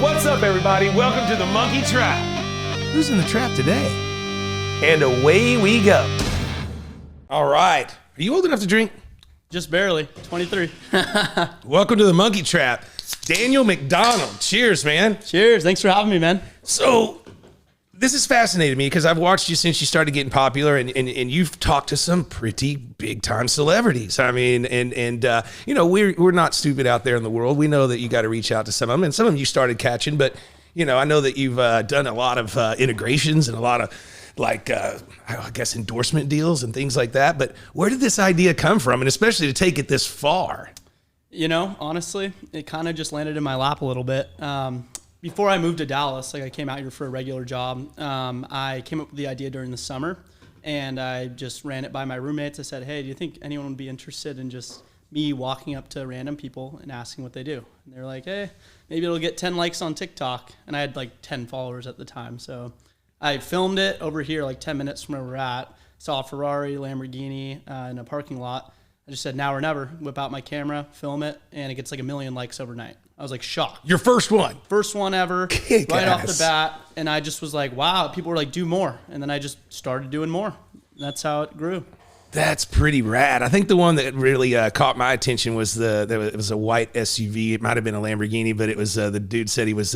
What's up, everybody? Welcome to the Monkey Trap. Who's in the trap today? And away we go. All right. Are you old enough to drink? Just barely. 23. Welcome to the Monkey Trap. Daniel McDonald. Cheers, man. Cheers. Thanks for having me, man. So, this has fascinated me because I've watched you since you started getting popular, and you've talked to some pretty big-time celebrities. I mean, you know, we're not stupid out there in the world. We know that you got to reach out to some of them, and some of them you started catching, but, you know, I know that you've done a lot of integrations and a lot of, like, I guess, endorsement deals and things like that. But where did this idea come from, and especially to take it this far? You know, honestly, it kind of just landed in my lap a little bit. Before I moved to Dallas, like I came out here for a regular job, I came up with the idea during the summer, and I just ran it by my roommates. I said, hey, do you think anyone would be interested in just me walking up to random people and asking what they do? And they're like, hey, maybe it'll get 10 likes on TikTok. And I had like 10 followers at the time. So I filmed it over here like 10 minutes from where we're at, saw a Ferrari, Lamborghini in a parking lot. I just said, now or never, whip out my camera, film it, and it gets like 1 million likes overnight. I was like shocked. Your first one? First one ever, right off the bat. And I just was like, wow, people were like, do more. And then I just started doing more. That's how it grew. That's pretty rad. I think the one that really caught my attention was it was a white SUV. It might have been a Lamborghini, but it was the dude said he was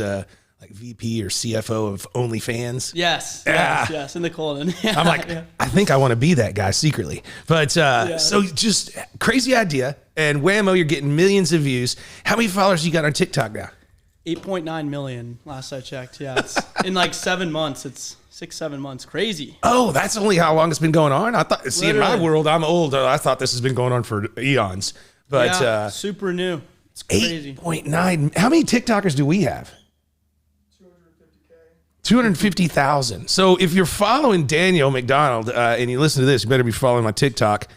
like VP or CFO of OnlyFans. Yes, yeah. yes, in the Colon. Yeah, I'm like, yeah. I think I want to be that guy secretly. But so just crazy idea, and whammo, you're getting millions of views. How many followers you got on TikTok now? 8.9 million last I checked. Yeah, it's in like 7 months. It's 6-7 months. Crazy. Oh, that's only how long it's been going on? I thought. See, in my world, I'm old. I thought this has been going on for eons. But yeah, super new. It's crazy. 8.9. How many TikTokers do we have? 250,000. So if you're following Daniel McDonald and you listen to this, you better be following my TikTok.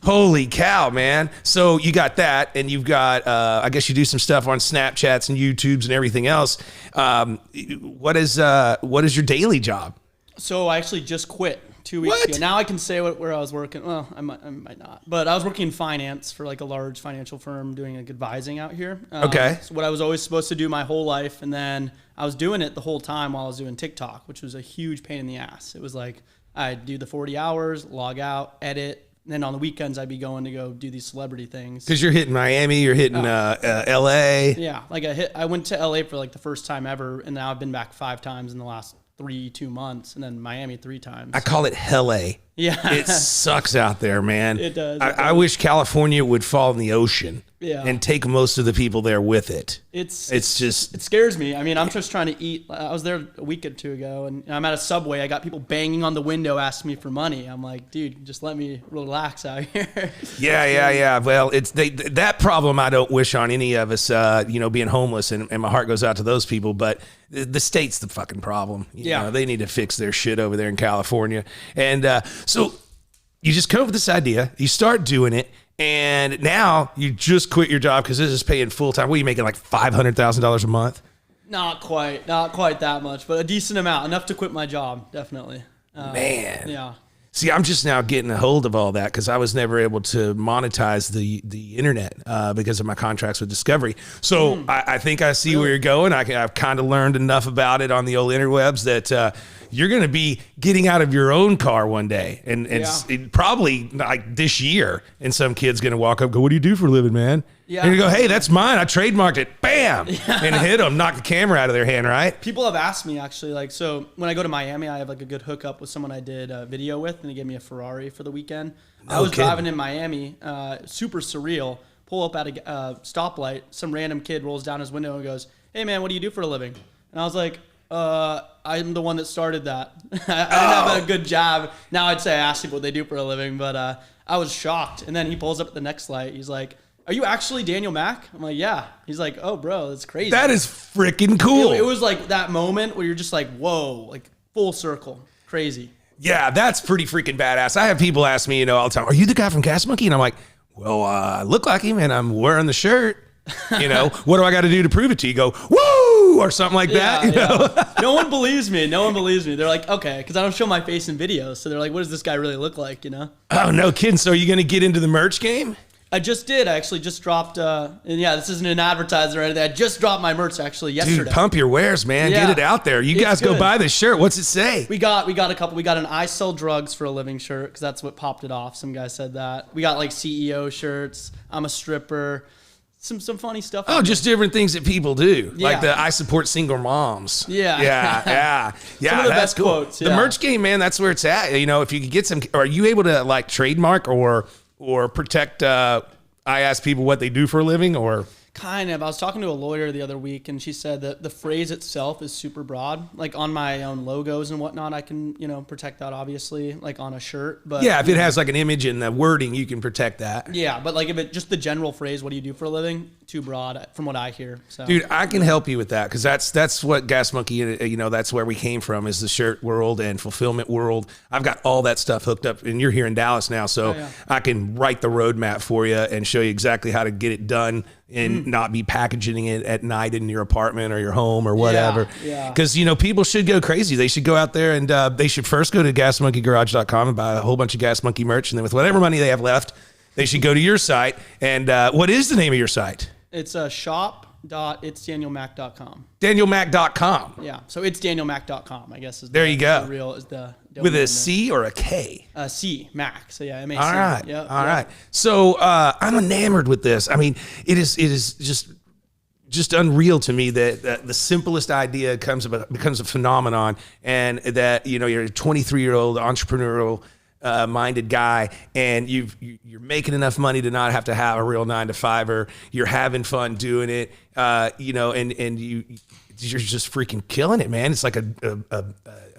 Holy cow, man. So you got that, and you've got, I guess you do some stuff on Snapchats and YouTubes and everything else. What is your daily job? So I actually just quit 2 weeks ago. Now I can say where I was working. Well, I might not. But I was working in finance for like a large financial firm doing like advising out here. Okay. So what I was always supposed to do my whole life, and then I was doing it the whole time while I was doing TikTok, which was a huge pain in the ass. It was like I'd do the 40 hours, log out, edit, and then on the weekends I'd be going to go do these celebrity things. Because you're hitting Miami, you're hitting LA. Yeah, like I went to LA for like the first time ever, and now I've been back 5 times in the last 2 months, and then Miami 3 times. I call it Hell-A. Yeah. It sucks out there, man. It does. I wish California would fall in the ocean and take most of the people there with it. It's just... It scares me. I mean, I'm just trying to eat. I was there a week or 2 ago, and I'm at a Subway. I got people banging on the window asking me for money. I'm like, dude, just let me relax out here. Yeah. Well, it's that problem I don't wish on any of us, being homeless, and my heart goes out to those people, but the state's the fucking problem. You know, they need to fix their shit over there in California. And so you just come up with this idea, you start doing it, and now you just quit your job because this is paying full time. What are you making, like $500,000 a month? Not quite that much, but a decent amount, enough to quit my job, definitely. Man. Yeah. See, I'm just now getting a hold of all that because I was never able to monetize the internet because of my contracts with Discovery. So I think I see where you're going. I've kind of learned enough about it on the old interwebs that you're going to be getting out of your own car one day. And it probably like this year. And some kid's going to walk up and go, what do you do for a living, man? Yeah. And you go, hey, that's mine. I trademarked it. Bam. Yeah. And hit them, knock the camera out of their hand, right? People have asked me, actually, like, so when I go to Miami, I have like a good hookup with someone I did a video with, and they gave me a Ferrari for the weekend. I was driving in Miami, super surreal, pull up at a stoplight. Some random kid rolls down his window and goes, hey, man, what do you do for a living? And I was like, I'm the one that started that. I didn't have a good job. Now I'd say I asked people what they do for a living, but I was shocked. And then he pulls up at the next light. He's like, are you actually Daniel Mac? I'm like, yeah. He's like, oh, bro, that's crazy. That is freaking cool. It was like that moment where you're just like, whoa, like full circle. Crazy. Yeah, that's pretty freaking badass. I have people ask me, all the time, are you the guy from Gas Monkey? And I'm like, well, I look like him and I'm wearing the shirt. What do I got to do to prove it to you? Go, woo, or something like that. Yeah. No one believes me. They're like, okay, because I don't show my face in videos. So they're like, what does this guy really look like, Oh, no kidding. So are you going to get into the merch game? I just did. I actually just dropped, and yeah, this isn't an advertiser or anything. I just dropped my merch actually yesterday. Dude, pump your wares, man. Yeah. Get it out there. You guys go buy this shirt. What's it say? We got a couple. We got an I sell drugs for a living shirt because that's what popped it off. Some guy said that. We got like CEO shirts. I'm a stripper. Some funny stuff. Oh, just different things that people do. Yeah. Like the I support single moms. Yeah. Yeah. Some of the that's best cool. quotes, The yeah. merch game, man, that's where it's at. You know, if you could get some, are you able to like trademark or protect, I ask people what they do for a living or? Kind of. I was talking to a lawyer the other week, and she said that the phrase itself is super broad. Like on my own logos and whatnot, I can, protect that obviously, like on a shirt. But Yeah, if it has like an image and the wording, you can protect that. yeah, but like if it just the general phrase, what do you do for a living? Too broad from what I hear. So Dude, I can help you with that because that's what Gas Monkey, that's where we came from is the shirt world and fulfillment world. I've got all that stuff hooked up, and you're here in Dallas now, so I can write the roadmap for you and show you exactly how to get it done and not be packaging it at night in your apartment or your home or whatever. Yeah. Because, people should go crazy. They should go out there and they should first go to gasmonkeygarage.com and buy a whole bunch of Gas Monkey merch. And then with whatever money they have left, they should go to your site. And what is the name of your site? it's shop.itsDanielMac.com. DanielMac.com. Yeah, so it's DanielMac.com, I guess. There you go. The real is the With a C or a K? C, Mac. So yeah, MAC. All right. Yep, All right. So I'm enamored with this. I mean, it is just unreal to me that the simplest idea becomes a phenomenon, and that you're a 23-year-old entrepreneurial minded guy, and you're making enough money to not have to have a real 9-to-5er. You're having fun doing it, and you're just freaking killing it, man. It's like a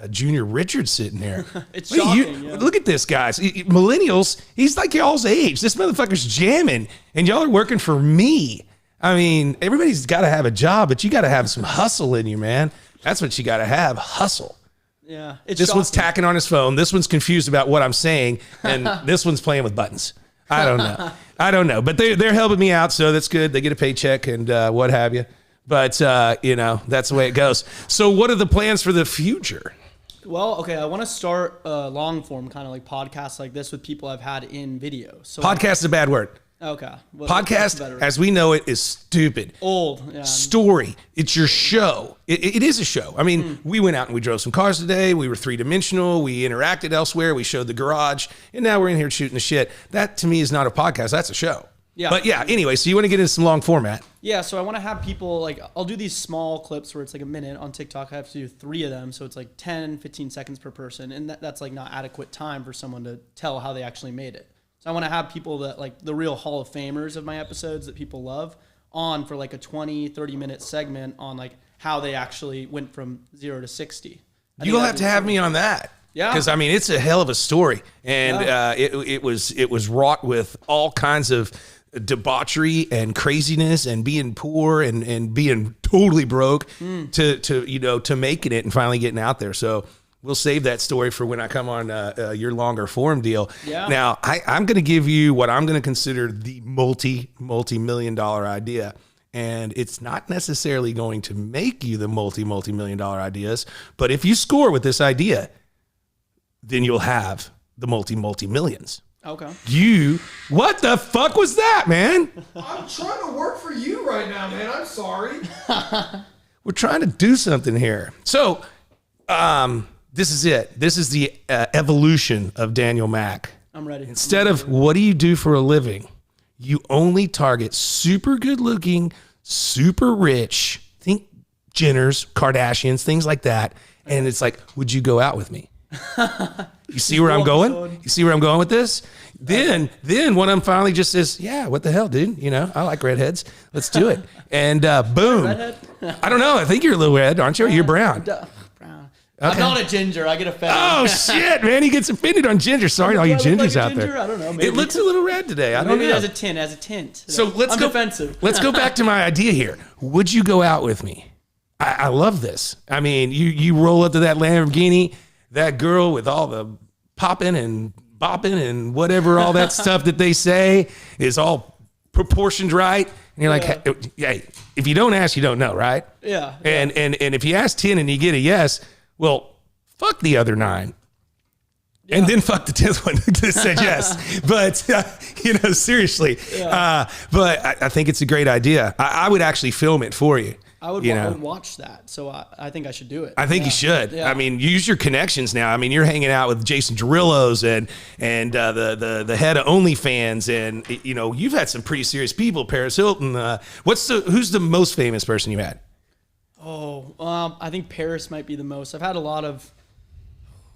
Junior Richard sitting there. It's Look, shocking. look at this, guys. Millennials, he's like y'all's age. This motherfucker's jamming, and y'all are working for me. I mean, everybody's got to have a job, but you got to have some hustle in you, man. That's what you got to have, hustle. Yeah, it's This shocking. one's tacking on his phone. This one's confused about what I'm saying, and this one's playing with buttons. I don't know. But they're helping me out, so that's good. They get a paycheck and what have you. But that's the way it goes. So, what are the plans for the future? Well, okay, I want to start a long form kind of like podcasts like this with people I've had in video. So Podcast is a bad word. Okay. Well, that's Podcast, better. as we know it, is stupid. Old. Yeah. Story. It's your show. It is a show. I mean, we went out and we drove some cars today. We were 3-dimensional. We interacted elsewhere. We showed the garage. And now we're in here shooting the shit. That, to me, is not a podcast. That's a show. Yeah. But yeah, anyway, so you want to get into some long format. Yeah, so I want to have people, like, I'll do these small clips where it's like a minute on TikTok. I have to do 3 of them, so it's like 10, 15 seconds per person. And that's like not adequate time for someone to tell how they actually made it. So I want to have people that, like, the real Hall of Famers of my episodes that people love on for like a 20, 30-minute segment on like how they actually went from 0 to 60. You'll have to have me on that. Yeah. Because, I mean, it's a hell of a story. And it was wrought with all kinds of debauchery and craziness and being poor and being totally broke to making it and finally getting out there. So we'll save that story for when I come on your longer form deal. Yeah. Now, I'm going to give you what I'm going to consider the multi-million-dollar idea. And it's not necessarily going to make you the multi-million-dollar ideas. But if you score with this idea, then you'll have the multi-millions. Okay. What the fuck was that, man? I'm trying to work for you right now, man. I'm sorry. We're trying to do something here. So, this is it. This is the evolution of Daniel Mac. I'm ready. Instead of what do you do for a living, you only target super good looking, super rich, think Jenners, Kardashians, things like that. And it's like, would you go out with me? You see where I'm going? You see where I'm going with this? Then one of them finally just says, yeah, what the hell, dude? I like redheads. Let's do it. And boom. Redhead? I don't know. I think you're a little red, aren't you? You're brown. Brown. I'm not a ginger. I get offended. Oh, shit, man. He gets offended on ginger. Sorry to all you Do I look gingers like a out ginger? there. I don't know. Maybe. It looks a little red today. I don't Maybe know. it has a tint. So let's go. defensive. Let's go back to my idea here. Would you go out with me? I love this. I mean, you roll up to that Lamborghini, that girl with all the popping and bopping and whatever, all that stuff that they say is all proportioned right. And you're like, hey, if you don't ask, you don't know, right? Yeah. And if you ask 10 and you get a yes, well, fuck the other 9. And then fuck the 10th one that said yes. But, seriously. Yeah. But I think it's a great idea. I would actually film it for you. I would watch that. So I think I should do it. I think you should. Yeah. I mean, use your connections now. I mean, you're hanging out with Jason Derulo's and the head of OnlyFans. And, you've had some pretty serious people. Paris Hilton. Who's the most famous person you had? I think Paris might be the most. I've had a lot of...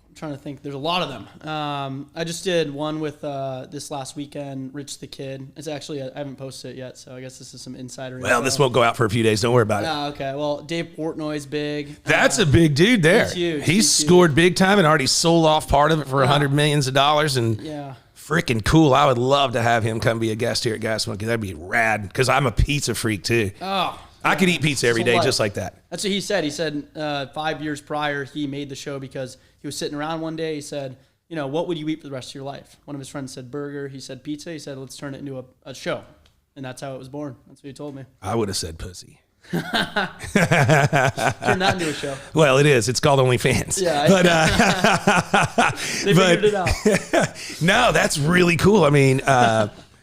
I'm trying to think. There's a lot of them. I just did one with this last weekend, Rich the Kid. It's actually, I haven't posted it yet, so I guess this is some insider info. Well, this won't go out for a few days. Don't worry about it. Oh, okay. Well, Dave Portnoy's big. That's a big dude there. He's huge. He's scored big time and already sold off part of it for $100 million. And freaking cool. I would love to have him come be a guest here at Gas Monkey. That'd be rad because I'm a pizza freak too. Oh, I could eat pizza every day just like that. That's what he said. He said 5 years prior, he made the show because he was sitting around one day. He said, what would you eat for the rest of your life? One of his friends said burger. He said pizza. He said, let's turn it into a show. And that's how it was born. That's what he told me. I would have said pussy. Turn that into a show. Well, it is. It's called OnlyFans. Yeah. But, they figured it out. No, that's really cool. I mean,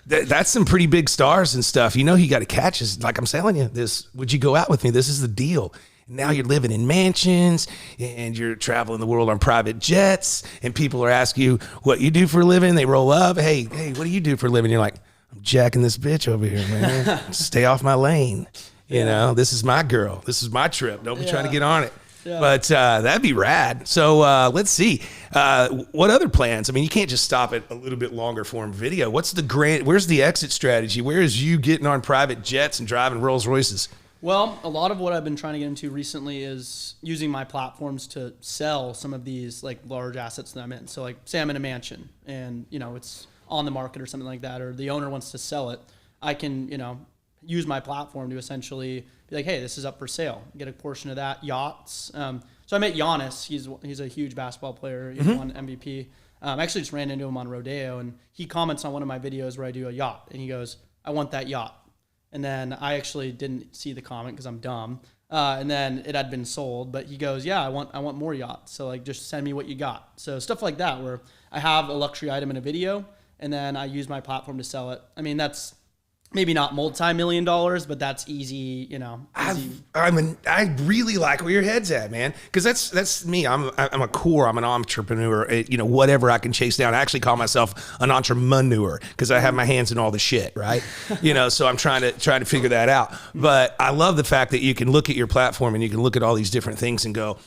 that's some pretty big stars and stuff. You got to catch us. Like I'm telling you, would you go out with me? This is the deal. Now you're living in mansions and you're traveling the world on private jets and people are asking you what you do for a living. They roll up. Hey, what do you do for a living? You're like, I'm jacking this bitch over here, man. Stay off my lane. This is my girl. This is my trip. Don't be trying to get on it. Yeah. But that'd be rad. So let's see. What other plans? I mean, you can't just stop at a little bit longer form video. Where's the exit strategy? Where is you getting on private jets and driving Rolls Royces? Well, a lot of what I've been trying to get into recently is using my platforms to sell some of these like large assets that I'm in. So like say I'm in a mansion and, it's on the market or something like that, or the owner wants to sell it. I can, use my platform to essentially be like, hey, this is up for sale. Get a portion of that. Yachts. So I met Giannis. He's a huge basketball player. He won MVP. I actually just ran into him on Rodeo, and he comments on one of my videos where I do a yacht, and he goes, I want that yacht. And then I actually didn't see the comment because I'm dumb. And then it had been sold, but he goes, yeah, I want more yachts. So like, just send me what you got. So stuff like that, where I have a luxury item in a video and then I use my platform to sell it. I mean, that's maybe not multi-million dollars, but that's easy, easy. I really like where your head's at, man. Cause that's me. I'm an entrepreneur, whatever I can chase down. I actually call myself an entrepreneur cause I have my hands in all the shit. Right. So I'm trying to figure that out. But I love the fact that you can look at your platform and you can look at all these different things and go,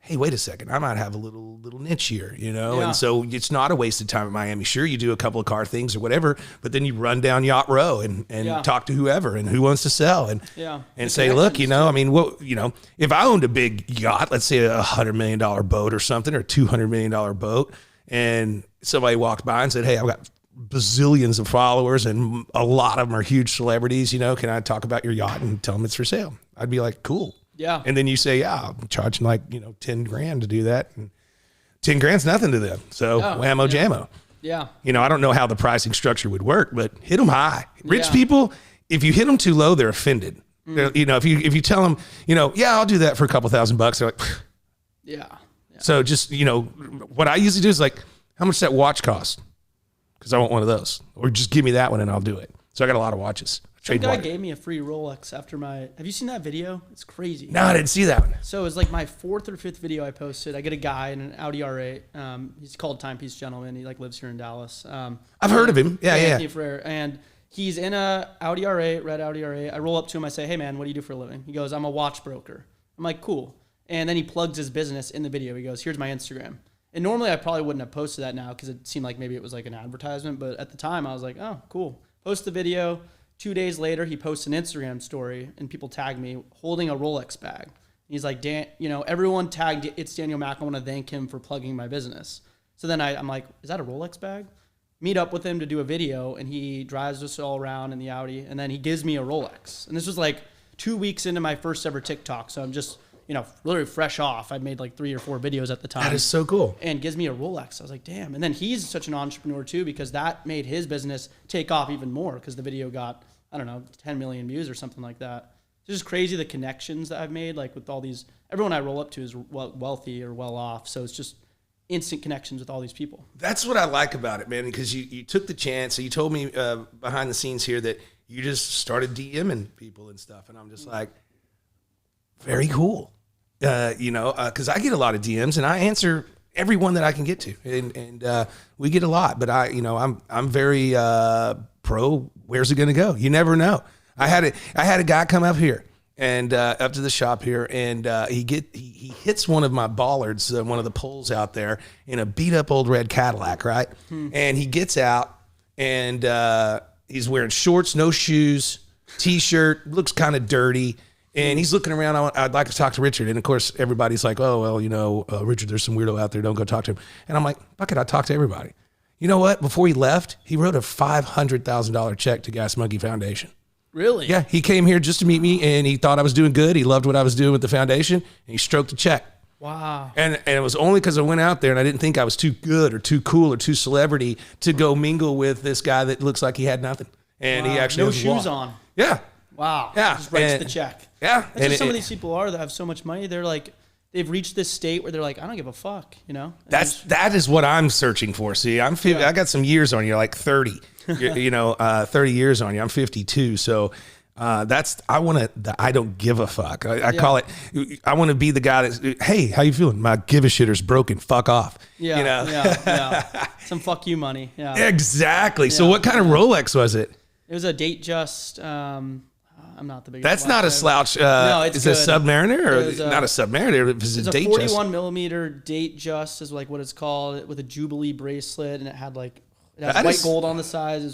hey, wait a second, I might have a little niche here, Yeah. And so it's not a wasted time at Miami. Sure, you do a couple of car things or whatever, but then you run down Yacht Row and talk to whoever and who wants to sell and say, look, if I owned a big yacht, let's say $100 million boat or something, or $200 million boat, and somebody walked by and said, hey, I've got bazillions of followers and a lot of them are huge celebrities, can I talk about your yacht and tell them it's for sale? I'd be like, cool. Yeah. And then you say, yeah, I'm charging like, $10,000 to do that. And $10,000's nothing to them. So whammo jammo. Yeah. I don't know how the pricing structure would work, but hit them high. Rich people, if you hit them too low, they're offended. If you tell them, I'll do that for a couple $1,000, they're like, yeah. So just, what I usually do is like, how much does that watch cost? Because I want one of those. Or just give me that one and I'll do it. So I got a lot of watches. Some guy gave me a free Rolex after have you seen that video? It's crazy. No, I didn't see that one. So it was like my 4th or 5th video I posted. I get a guy in an Audi R8. He's called Timepiece Gentleman. He lives here in Dallas. I've heard of him. Yeah. And he's in a Audi R8, red Audi R8. I roll up to him. I say, hey man, what do you do for a living? He goes, I'm a watch broker. I'm like, cool. And then he plugs his business in the video. He goes, here's my Instagram. And normally I probably wouldn't have posted that now because it seemed like maybe it was like an advertisement. But at the time I was like, oh, cool. Post the video. 2 days later, he posts an Instagram story and people tag me holding a Rolex bag. He's like, Dan, everyone tagged ItsDanielMac. I want to thank him for plugging my business. So then I'm like, is that a Rolex bag? Meet up with him to do a video and he drives us all around in the Audi and then he gives me a Rolex. And this was like 2 weeks into my first ever TikTok. So I'm just, literally fresh off. I'd made like 3 or 4 videos at the time. That is so cool. And gives me a Rolex. I was like, damn. And then he's such an entrepreneur too because that made his business take off even more because the video got, 10 million views or something like that. It's just crazy the connections that I've made, like with all these, everyone I roll up to is wealthy or well off. So it's just instant connections with all these people. That's what I like about it, man, because you took the chance. So you told me behind the scenes here that you just started DMing people and stuff. And I'm just like, very cool. Because I get a lot of DMs and I answer every one that I can get to. And we get a lot. But I'm very pro, where's it going to go? You never know. I had a guy come up here and up to the shop here, and he hits one of my bollards, one of the poles out there, in a beat up old red Cadillac, right? And he gets out, and he's wearing shorts, no shoes, t-shirt, looks kind of dirty, and he's looking around. I'd like to talk to Richard, and of course everybody's like, oh well, Richard, there's some weirdo out there, don't go talk to him. And I'm like, fuck it, I talk to everybody. You know what? Before he left, he wrote a $500,000 check to Gas Monkey Foundation. Really? Yeah, he came here just to meet me, and he thought I was doing good. He loved what I was doing with the foundation, and he stroked the check. Wow. And it was only because I went out there and I didn't think I was too good or too cool or too celebrity to go mingle with this guy that looks like he had nothing. And he actually no has a shoes wallet. on. Yeah. Wow. Yeah. Just writes the check. Yeah. That's just some of these people are that have so much money. They're like, they've reached this state where they're like, I don't give a fuck, And that is what I'm searching for. See, I'm 50, I got some years on you, like 30. 30 years on you. I'm 52, so. I don't give a fuck. I call it, I want to be the guy that's, hey, how you feeling? My give a shitter's broken. Fuck off. Yeah. Some fuck you money. Yeah. Exactly. So what kind of Rolex was it? It was a Datejust. I'm not the biggest. That's not a slouch. No, it's is it a Submariner or it not a Submariner? It's a a Datejust. 41 millimeter Datejust is like what it's called, with a Jubilee bracelet, and it had white gold on the sides.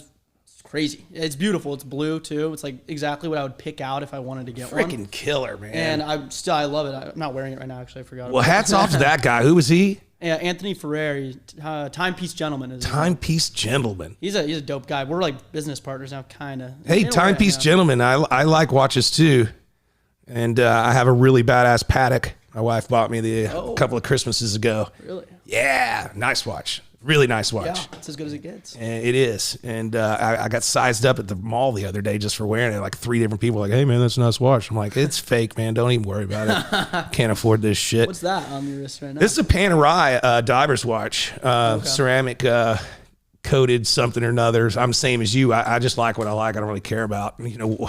It's crazy. It's beautiful. It's blue too. It's like exactly what I would pick out if I wanted to get one. Freaking killer, man. And I love it. I'm not wearing it right now. Actually, I forgot. Well, hats off to that guy. Who was he? Yeah, Anthony Ferrari, Timepiece Gentleman. Is Timepiece Gentleman. He's a dope guy. We're like business partners now, kind of. Hey, Timepiece Gentleman. I like watches too, and I have a really badass Patek. My wife bought me a couple of Christmases ago. Really? Yeah, nice watch. Really nice watch. Yeah, it's as good as it gets. And it is. And I got sized up at the mall the other day just for wearing it. Like 3 different people were like, hey, man, that's a nice watch. I'm like, it's fake, man. Don't even worry about it. Can't afford this shit. What's that on your wrist right now? This is a Panerai diver's watch. Ceramic coated something or another. I'm the same as you. I just like what I like. I don't really care about,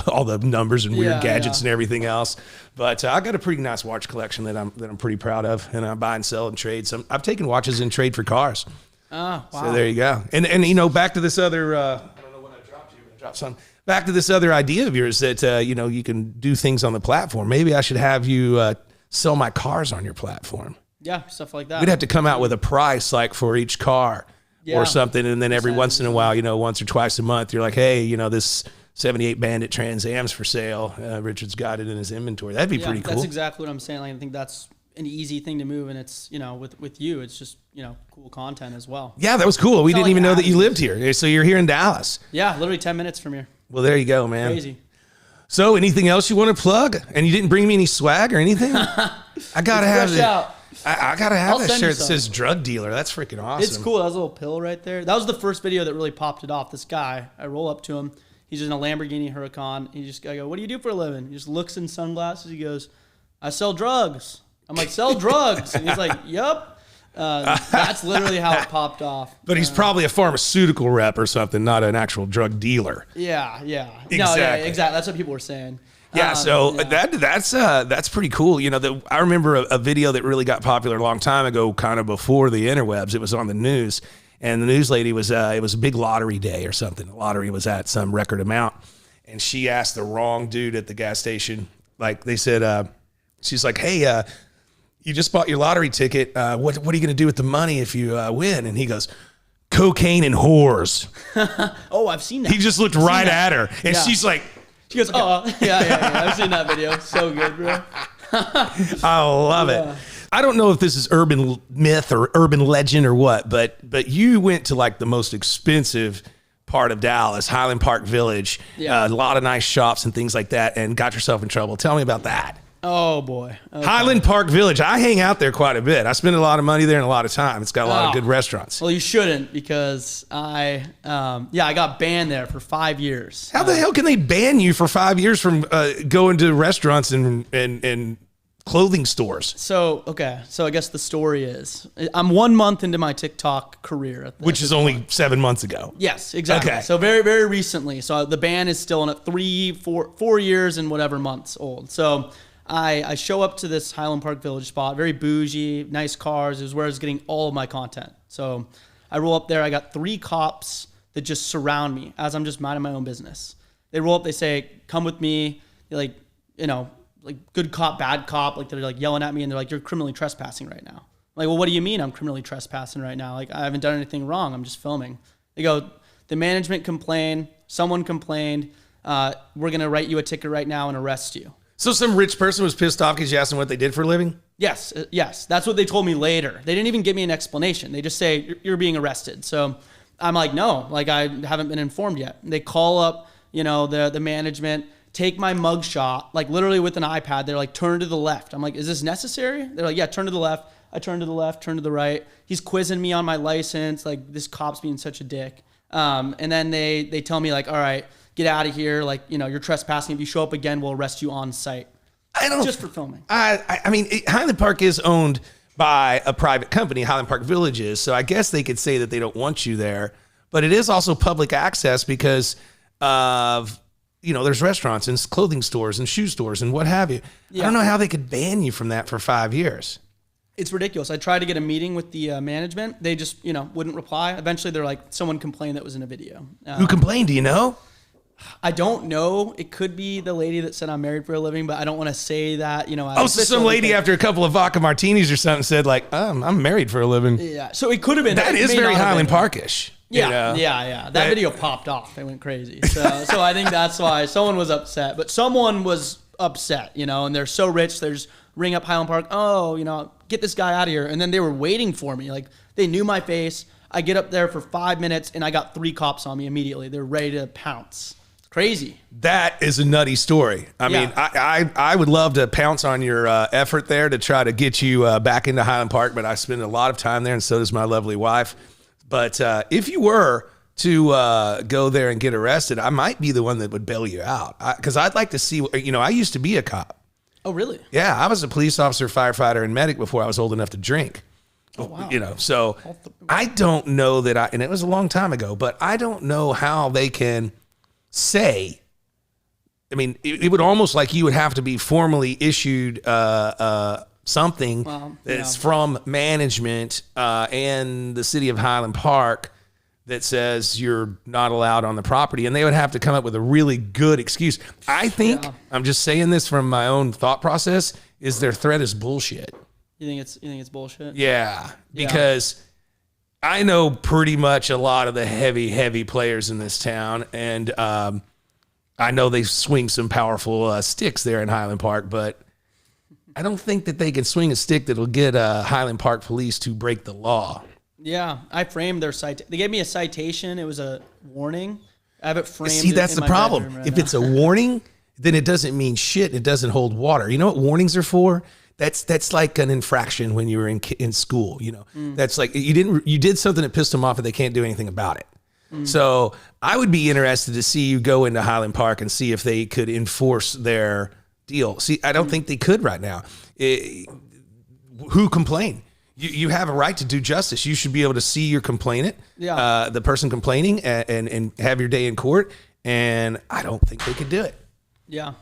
all the numbers and weird gadgets and everything else. But I got a pretty nice watch collection that I'm pretty proud of. And I buy and sell and trade. I've taken watches in trade for cars. Oh, wow. So there you go. And back to this other, I don't know when I dropped you, but I dropped some. Back to this other idea of yours that, you can do things on the platform. Maybe I should have you sell my cars on your platform. Yeah, stuff like that. We'd have to come out with a price like for each car or something. And then every once in a while, once or twice a month, you're like, hey, this 78 Bandit Trans Am's for sale. Richard's got it in his inventory. That'd be pretty cool. That's exactly what I'm saying. Like, I think that's an easy thing to move, and it's with you, it's just cool content as well. Yeah, that was cool. We didn't even know that you lived here. So you're here in Dallas. Yeah, literally 10 minutes from here. Well, there you go, man. Crazy. So anything else you want to plug? And you didn't bring me any swag or anything? I gotta have it. I gotta have that shirt that says drug dealer. That's freaking awesome. It's cool. That was a little pill right there. That was the first video that really popped it off. This guy, I roll up to him. He's in a Lamborghini Huracan. I go, what do you do for a living? He just looks in sunglasses. He goes, I sell drugs. I'm like, sell drugs? And he's like, yep. That's literally how it popped off. But he's probably a pharmaceutical rep or something, not an actual drug dealer. Yeah. Exactly. No, yeah, exactly. That's what people were saying. Yeah, that's pretty cool. I remember a video that really got popular a long time ago, kind of before the interwebs. It was on the news, and the news lady was it was a big lottery day or something. The lottery was at some record amount, and she asked the wrong dude at the gas station. Like they said, she's like, hey, you just bought your lottery ticket. What are you going to do with the money if you win? And he goes, cocaine and whores. Oh, I've seen that. He just looked right at her. And she's like, she goes, oh, yeah. I've seen that video. So good, bro. I love it. I don't know if this is urban myth or urban legend or what, but you went to like the most expensive part of Dallas, Highland Park Village, a lot of nice shops and things like that, and got yourself in trouble. Tell me about that. Oh, boy. Okay. Highland Park Village. I hang out there quite a bit. I spend a lot of money there and a lot of time. It's got a lot of good restaurants. Well, you shouldn't, because I got banned there for 5 years. How the hell can they ban you for 5 years from going to restaurants and clothing stores. So I guess the story is I'm 1 month into my TikTok career. Which is only 7 months ago. Yes, exactly. Okay. So very, very recently. So the band is still in it 4 years and whatever months old. So I show up to this Highland Park Village spot, very bougie, nice cars. It was where I was getting all of my content. So I roll up there. I got 3 cops that just surround me as I'm just minding my own business. They roll up. They say, "Come with me." They're like, like good cop, bad cop. Like they're like yelling at me and they're like, "You're criminally trespassing right now." I'm like, "Well, what do you mean I'm criminally trespassing right now? Like I haven't done anything wrong. I'm just filming." They go, "The management complained. Someone complained. We're going to write you a ticket right now and arrest you." So some rich person was pissed off because you asked them what they did for a living? Yes. That's what they told me later. They didn't even give me an explanation. They just say, "You're being arrested." So I'm like, "No, like I haven't been informed yet." And they call up, the management, take my mugshot, like literally with an iPad. They're like, "Turn to the left." I'm like, "Is this necessary?" They're like, "Yeah, turn to the left." I turn to the left, turn to the right. He's quizzing me on my license. Like this cop's being such a dick. And then they tell me like, "All right, get out of here. Like, you're trespassing. If you show up again, we'll arrest you on site." Just for filming. I mean, Highland Park is owned by a private company, Highland Park Village is. So I guess they could say that they don't want you there. But it is also public access because of, there's restaurants and clothing stores and shoe stores and what have you. Yeah. I don't know how they could ban you from that for 5 years. It's ridiculous. I tried to get a meeting with the management. They just, wouldn't reply. Eventually, they're like, someone complained that was in a video. Who complained? Do you know? I don't know. It could be the lady that said I'm married for a living, but I don't want to say that, so some lady after a couple of vodka martinis or something said like, I'm married for a living. Yeah. So it could have been. That is very Highland Parkish. Yeah. Yeah. That video popped off. It went crazy. So I think that's why someone was upset. But someone was upset, and they're so rich. They just ring up Highland Park. "Oh, get this guy out of here." And then they were waiting for me. Like they knew my face. I get up there for 5 minutes and I got 3 cops on me immediately. They're ready to pounce. Crazy. That is a nutty story. I mean, I would love to pounce on your effort there to try to get you back into Highland Park, but I spend a lot of time there, and so does my lovely wife. But if you were to go there and get arrested, I might be the one that would bail you out because I'd like to see. I used to be a cop. Oh, really? Yeah, I was a police officer, firefighter, and medic before I was old enough to drink. Oh, wow. So I don't know that and it was a long time ago, but I don't know how they can say, I mean, it would almost like you would have to be formally issued something that's from management and the city of Highland Park that says you're not allowed on the property, and they would have to come up with a really good excuse. I think, I'm just saying this from my own thought process, is their threat is bullshit. You think it's bullshit? Yeah, because I know pretty much a lot of the heavy players in this town, and I know they swing some powerful sticks there in Highland Park, but I don't think that they can swing a stick that'll get Highland Park police to break the law. Yeah, I framed their citation. They gave me a citation. It was a warning. I have it framed. See, that's the problem. Right if now. It's a warning, then it doesn't mean shit. It doesn't hold water. You know what warnings are for? That's like an infraction when you were in school. That's like you did something that pissed them off, and they can't do anything about it. So I would be interested to see you go into Highland Park and see if they could enforce their deal. See, I don't think they could right now. Who complained? You have a right to do justice. You should be able to see your complainant, the person complaining, and have your day in court. And I don't think they could do it. Yeah.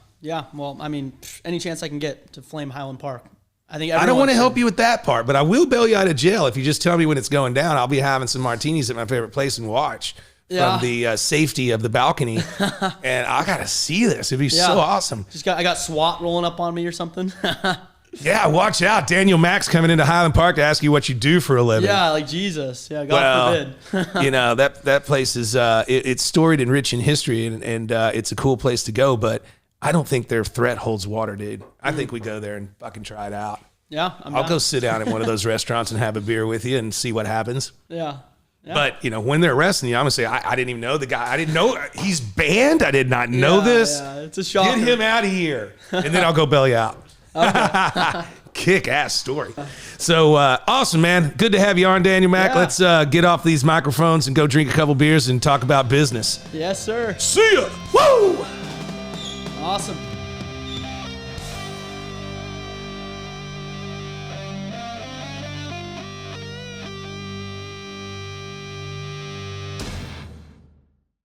Well, I mean, any chance I can get to flame Highland Park. I don't want to help you with that part, but I will bail you out of jail if you just tell me when it's going down. I'll be having some martinis at my favorite place and watch from the safety of the balcony. And I got to see this. It'd be so awesome. I got SWAT rolling up on me or something. Yeah, watch out. Daniel Mac's coming into Highland Park to ask you what you do for a living. Yeah, like Jesus. Yeah, God forbid. That place is it's storied and rich in history, and it's a cool place to go, but I don't think their threat holds water, dude. I think we go there and fucking try it out. Yeah, I'll go sit down at one of those restaurants and have a beer with you and see what happens. Yeah. But, when they're arresting you, I'm going to say, I didn't even know the guy. I didn't know he's banned. I did not know this. Yeah, it's a shock. Get him out of here. And then I'll go bail you out. Okay. Kick-ass story. So, awesome, man. Good to have you on, Daniel Mac. Yeah. Let's get off these microphones and go drink a couple beers and talk about business. Yes, sir. See ya. Woo! Awesome.